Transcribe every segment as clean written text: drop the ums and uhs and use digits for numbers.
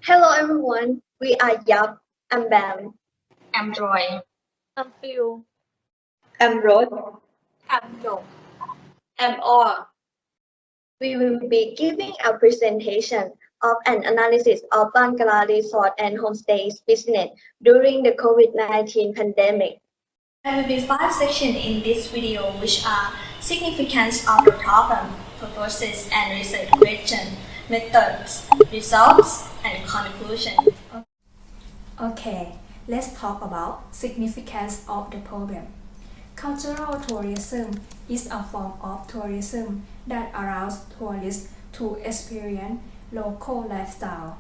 Hello everyone, we are Yap. I'm Bam. I'm Roy. I'm Phil. I'm Rod. I'm Jong. I'm Or. We will be giving a presentation of an analysis of Bangala Resort and Homestays business during the COVID-19 pandemic. There will be 5 sections in this video, which are significance of the problem, purposes and research question, methods, results, and conclusion. Okay, let's talk about significance of the problem. Cultural tourism is a form of tourism that allows tourists to experience local lifestyle.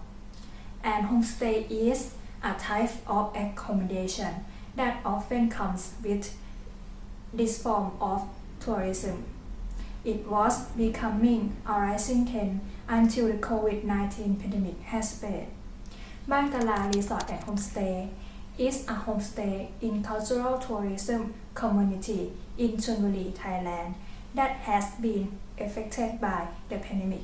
And homestay is a type of accommodation that often comes with this form of tourism. It was becoming a rising trend until the COVID-19 pandemic has spread. Bangala Resort and Homestay is a homestay in cultural tourism community in Chonburi, Thailand that has been affected by the pandemic.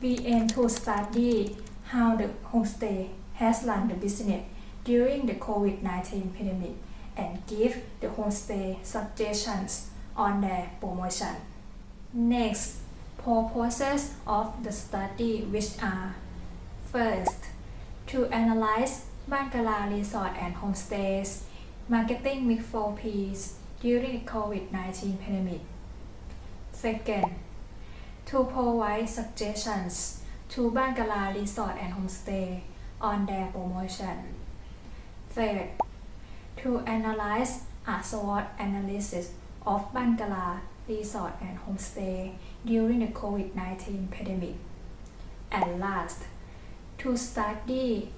We aim to study how the homestay has run the business during the COVID-19 pandemic and give the homestay suggestions on their promotion. Next, purposes of the study, which are: first, to analyze Bangala Resort and Homestays marketing mix for Ps during the COVID-19 pandemic. Second, to provide suggestions to Bangala Resort and Homestay on their promotion. Third, to analyze a SWOT analysis of Bangala Resort and Homestay during the COVID-19 pandemic. And last, to study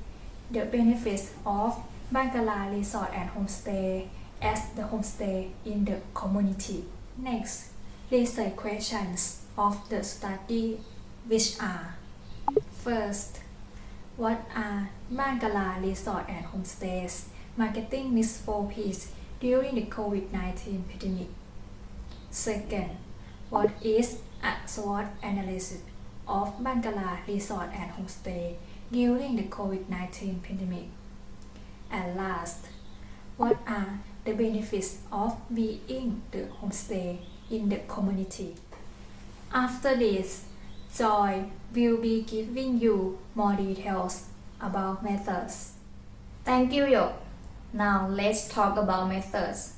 the benefits of Bangala Resort and Homestay as the homestay in the community. Next, research questions of the study, which are: first, what are Bangala Resort and Homestays marketing mix for Ps during the COVID-19 pandemic? Second, what is a SWOT analysis of Bangala Resort and Homestay during the COVID-19 pandemic? And last, what are the benefits of being the homestay in the community? After this, Joy will be giving you more details about methods. Thank you, Yo. Now let's talk about methods.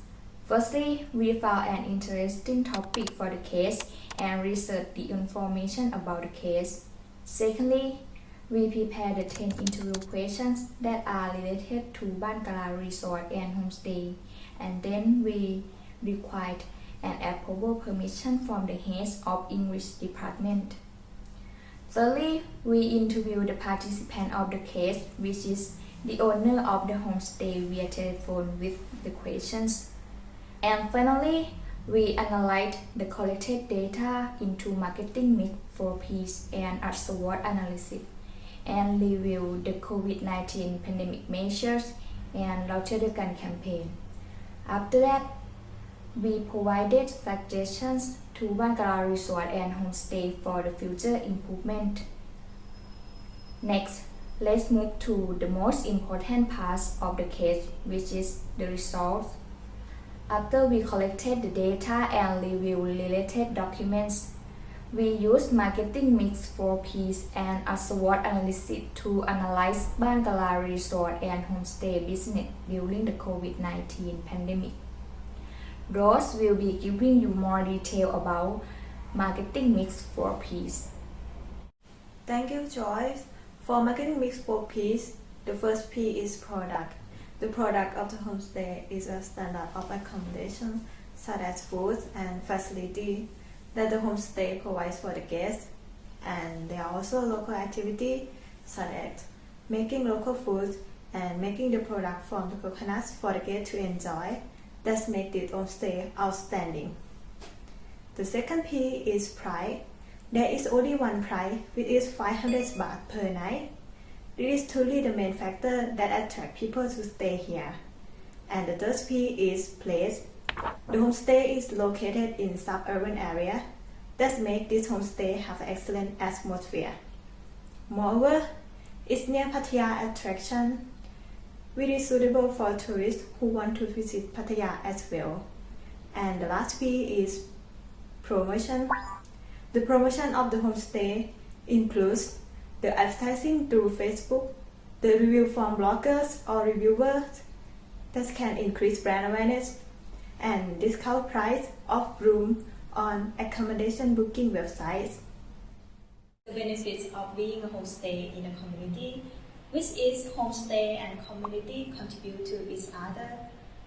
Firstly, we found an interesting topic for the case and researched the information about the case. Secondly, we prepared the 10 interview questions that are related to Bangala Resort and Homestay, and then we required an approval permission from the heads of English department. Thirdly, we interviewed the participant of the case, which is the owner of the homestay, via telephone with the questions. And finally, we analyzed the collected data into marketing mix for Ps and a SWOT analysis, and reviewed the COVID-19 pandemic measures and launched the campaign. After that, we provided suggestions to Bangala Resort and Homestay for the future improvement. Next, let's move to the most important part of the case, which is the results. After we collected the data and reviewed related documents, we used marketing mix for Ps and a SWOT analysis to analyze Bangala Resort and Homestay business during the COVID-19 pandemic. Rose will be giving you more detail about marketing mix for Ps. Thank you, Joyce. For marketing mix for Ps, the first P is product. The product of the homestay is a standard of accommodation, such as food and facility that the homestay provides for the guests. And there are also local activities, such as making local food and making the product from the coconuts for the guests to enjoy. That makes the homestay outstanding. The second P is price. There is only one price, which is 500 baht per night. It is truly the main factor that attracts people to stay here. And the third P is place. The homestay is located in suburban area. That makes this homestay have an excellent atmosphere. Moreover, It's near Pattaya attraction, very suitable for tourists who want to visit Pattaya as well. And the last P is promotion. The promotion of the homestay includes the advertising through Facebook, the review from bloggers or reviewers that can increase brand awareness, and discount price of room on accommodation booking websites. The benefits of being a homestay in a community, which is homestay and community contribute to each other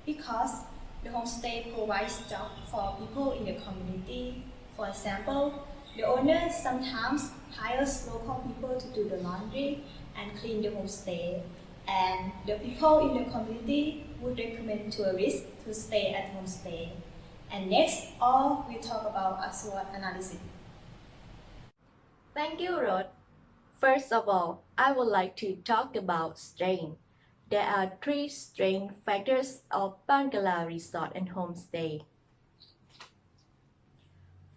because the homestay provides jobs for people in the community. For example, the owner sometimes hires local people to do the laundry and clean the homestay, and the people in the community would recommend tourists to stay at homestay. And next, we talk about a SWOT analysis. Thank you, Rod. First of all, I would like to talk about strength. There are 3 strength factors of Bangala Resort and Homestay.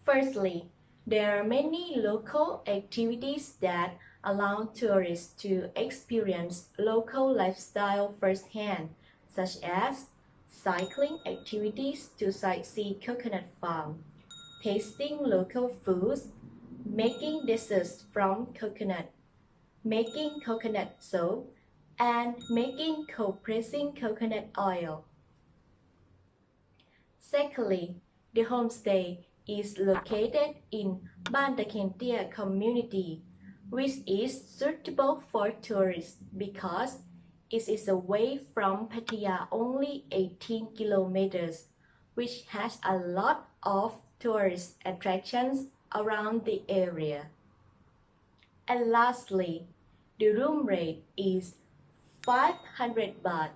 Firstly, there are many local activities that allow tourists to experience local lifestyle firsthand, such as cycling activities to sightsee coconut farm, tasting local foods, making desserts from coconut, making coconut soap, and making cold-pressing coconut oil. Secondly, the homestay is located in Ban Takentia community, which is suitable for tourists because it is away from Pattaya only 18 kilometers, which has a lot of tourist attractions around the area. And lastly, the room rate is 500 baht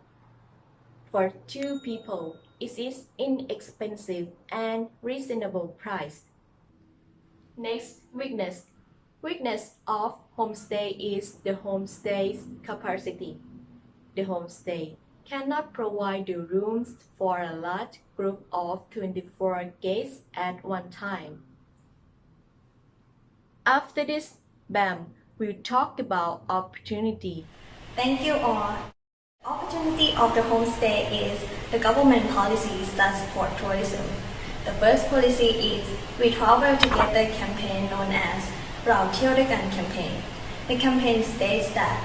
for 2 people. It is inexpensive and reasonable price. Next, weakness. Weakness of homestay is the homestay's capacity. The homestay cannot provide the rooms for a large group of 24 guests at one time. After this, Bam will talk about opportunity. Thank you all. The opportunity of the homestay is the government policies that support tourism. The first policy is We Travel Together campaign known as เราเที่ยวด้วยกัน campaign. The campaign states that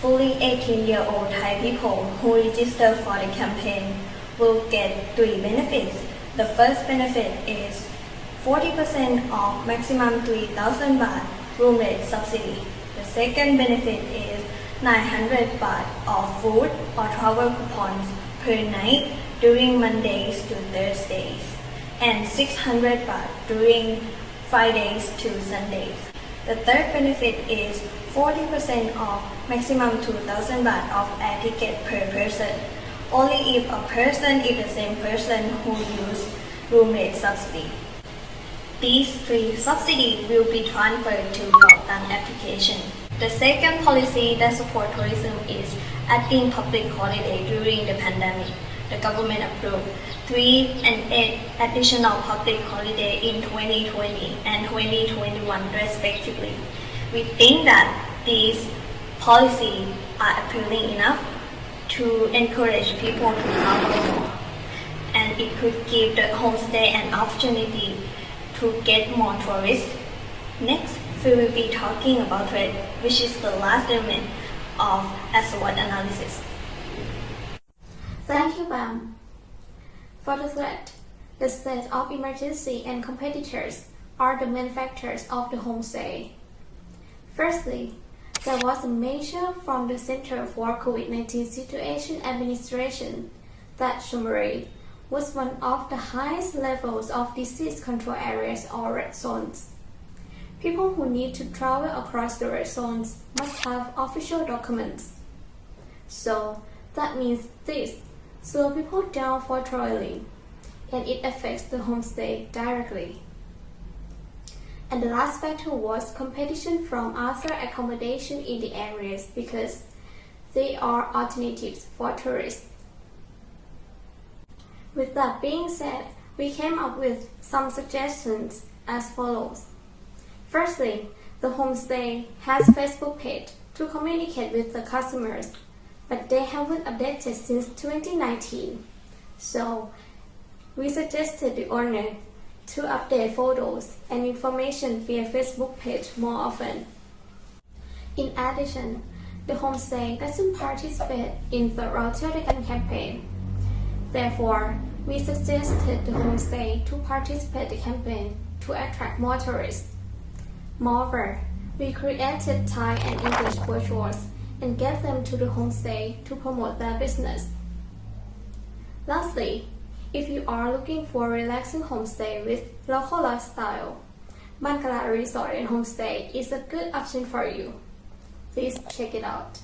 fully 18-year-old Thai people who register for the campaign will get 3 benefits. The first benefit is 40% of maximum 3,000 baht room rate subsidy. The second benefit is 900 baht of food or travel coupons per night during Mondays to Thursdays, and 600 baht during Fridays to Sundays. The third benefit is 40% of maximum 2,000 baht of air ticket per person, only if a person is the same person who used room rate subsidy. These 3 subsidies will be transferred to Baotang application. The second policy that supports tourism is adding public holiday during the pandemic. The government approved 3 and 8 additional public holiday in 2020 and 2021 respectively. We think that these policies are appealing enough to encourage people to travel more, and it could give the homestay an opportunity to get more tourists. Next, we will be talking about threat, which is the last element of SWOT analysis. Thank you, Bam. For the threat, the state of emergency and competitors are the main factors of the homestay. Firstly, there was a measure from the Center for COVID-19 Situation Administration that Shumari was one of the highest levels of disease control areas or red zones. People who need to travel across the red zones must have official documents. So that means this slows people down for traveling, and it affects the homestay directly. And the last factor was competition from other accommodation in the areas because they are alternatives for tourists. With that being said, we came up with some suggestions as follows. Firstly, the homestay has a Facebook page to communicate with the customers, but they haven't updated since 2019. So, we suggested the owner to update photos and information via Facebook page more often. In addition, the homestay doesn't participate in the Rotterdam campaign. Therefore, we suggested the homestay to participate in the campaign to attract more tourists. Moreover, we created Thai and English brochures and gave them to the homestay to promote their business. Lastly, if you are looking for a relaxing homestay with local lifestyle, Bangala Resort and Homestay is a good option for you. Please check it out.